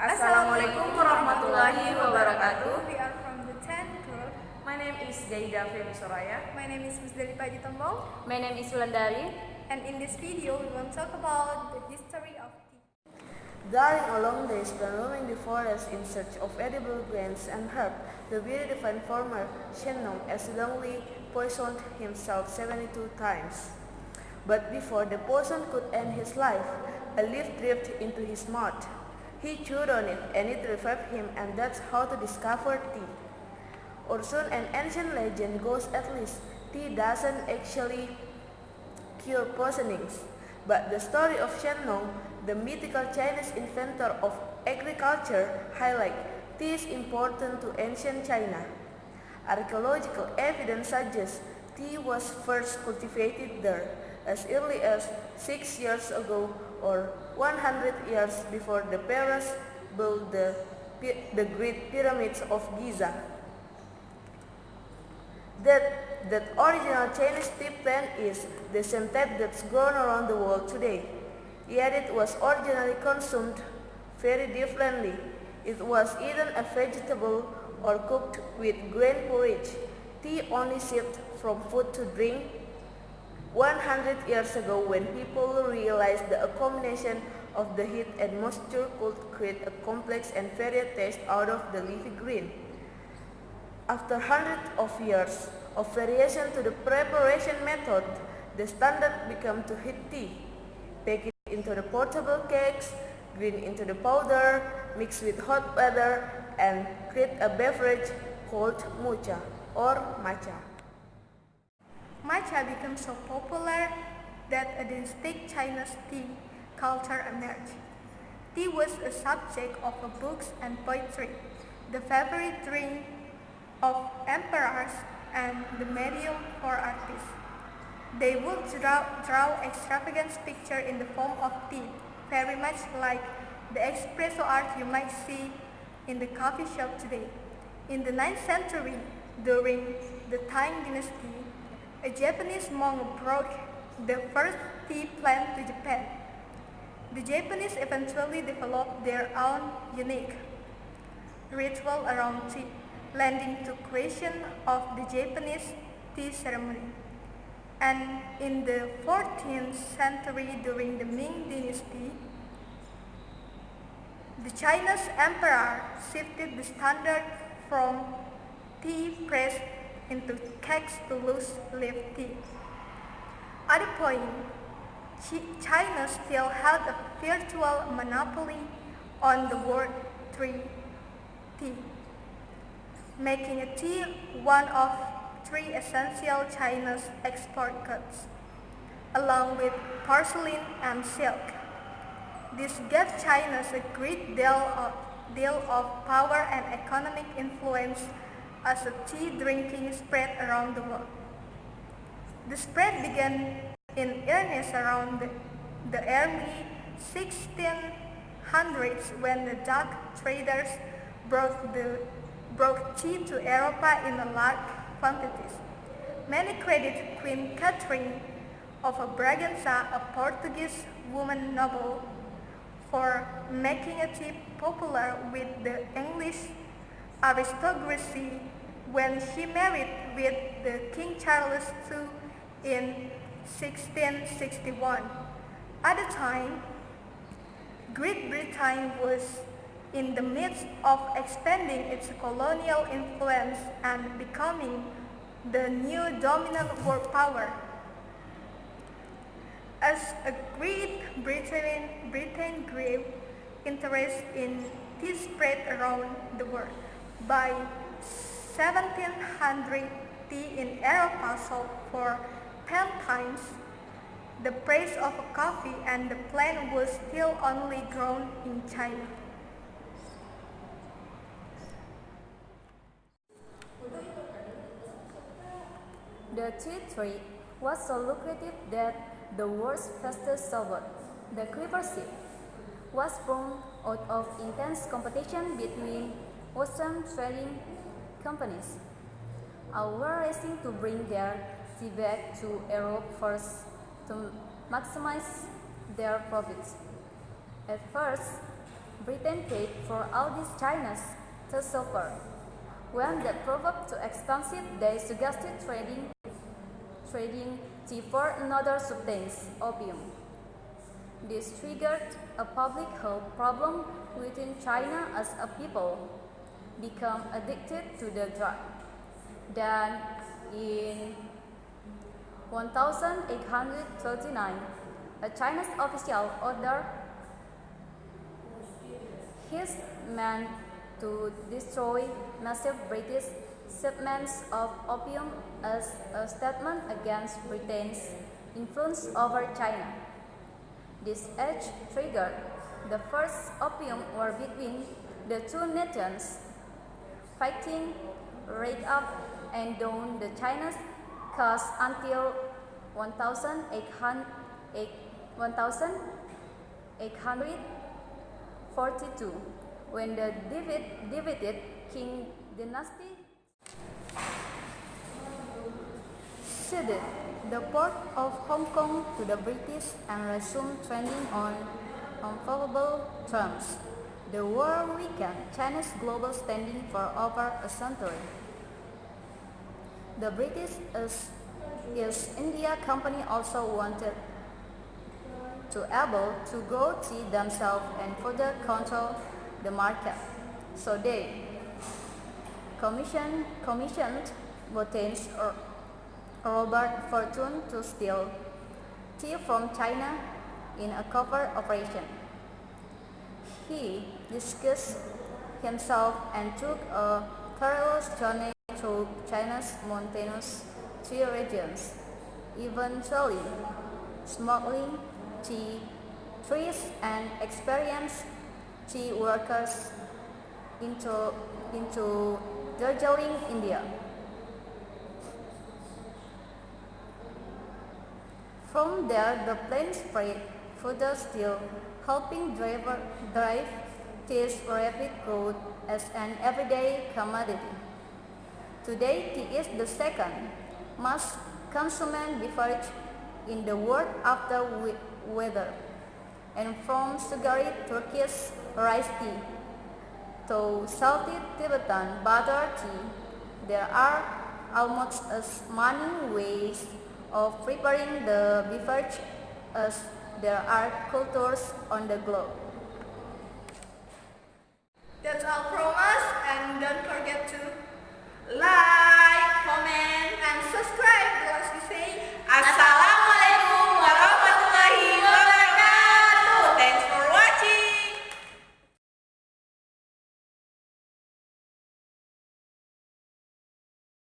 Assalamualaikum warahmatullahi wabarakatuh. We are from the 10th group. My name is Gaidah Vebi Soraya. My name is Musdalifa H. My name is Wulandari. And in this video, we will talk about the history of tea. During a long day spent roaming the forest in search of edible grains and herb, the very defiant farmer Shenong accidentally poisoned himself 72 times. But before the poison could end his life, a leaf dripped into his mouth. He chewed on it and it revived him, and that's how to discover tea. Or soon an ancient legend goes at least, tea doesn't actually cure poisonings. But the story of Shenong, the mythical Chinese inventor of agriculture, highlight tea is important to ancient China. Archaeological evidence suggests tea was first cultivated there as early as 6 years ago or 100 years before the pharaohs built the Great Pyramids of Giza. That original Chinese tea plant is the same type that's grown around the world today. Yet it was originally consumed very differently. It was eaten as vegetable or cooked with grain porridge. Tea only shifted from food to drink 100 years ago when people realized that a combination of the heat and moisture could create a complex and varied taste out of the leafy green. After hundreds of years of variation to the preparation method, the standard became to heat tea, bake it into the portable cakes, grind into the powder, mix with hot water, and create a beverage called mocha or matcha. Matcha became so popular that a distinct Chinese tea culture emerged. Tea was a subject of books and poetry, the favorite drink of emperors, and the medium for artists. They would draw extravagant pictures in the form of tea, very much like the espresso art you might see in the coffee shop today. In the 9th century, during the Tang Dynasty, a Japanese monk brought the first tea plant to Japan. The Japanese eventually developed their own unique ritual around tea, leading to creation of the Japanese tea ceremony. And in the 14th century, during the Ming Dynasty, the Chinese emperor shifted the standard from tea pressed into kegs to loose leaf tea. At the point, China still had a virtual monopoly on the world tea, making tea one of 3 essential Chinese export goods, along with porcelain and silk. This gave China a great deal of power and economic influence as a tea drinking spread around the world. The spread began in earnest around the early 1600s when the Dutch traders brought tea to Europe in large quantities. Many credit Queen Catherine of Braganza, a Portuguese woman noble, for making tea popular with the English aristocracy when she married with the King Charles II in 1661. At the time, Great Britain was in the midst of expanding its colonial influence and becoming the new dominant world power. As a Great Britain grew, interest in tea spread around the world. By 1700, tea in Europe sold for 10 times the price of coffee, and the plant was still only grown in China. The tea tree was so lucrative that the world's fastest sailboat, the Clipper ship, was born out of intense competition between ocean trading companies, all were racing to bring their tea back to Europe first to maximize their profits. At first, Britain paid for all these Chinese to suffer. When that proved too expensive, they suggested trading tea for another substance, opium. This triggered a public health problem within China as a people become addicted to the drug. Then in 1839, a Chinese official ordered his men to destroy massive British shipments of opium as a statement against Britain's influence over China. This act triggered the first opium war between the two nations. Fighting raged up and down the Chinese coast until 1842, when the divided Qing dynasty Ceded the port of Hong Kong to the British and resumed trading on unfavorable terms. The war weakened China's global standing for over a century. The British East India Company also wanted to able to grow tea themselves and further control the market. So they commissioned botanists Robert Fortune to steal tea from China in a covert operation. He disguised himself and took a perilous journey through China's mountainous tea regions, eventually smuggling tea trees and experienced tea workers into Darjeeling, India. From there, the plane spread further still, helping drive tea's rapid growth as an everyday commodity. Today, tea is the second most consumed beverage in the world after water, and from sugary Turkish rice tea to salty Tibetan butter tea, there are almost as many ways of preparing the beverage as there are cultures on the globe.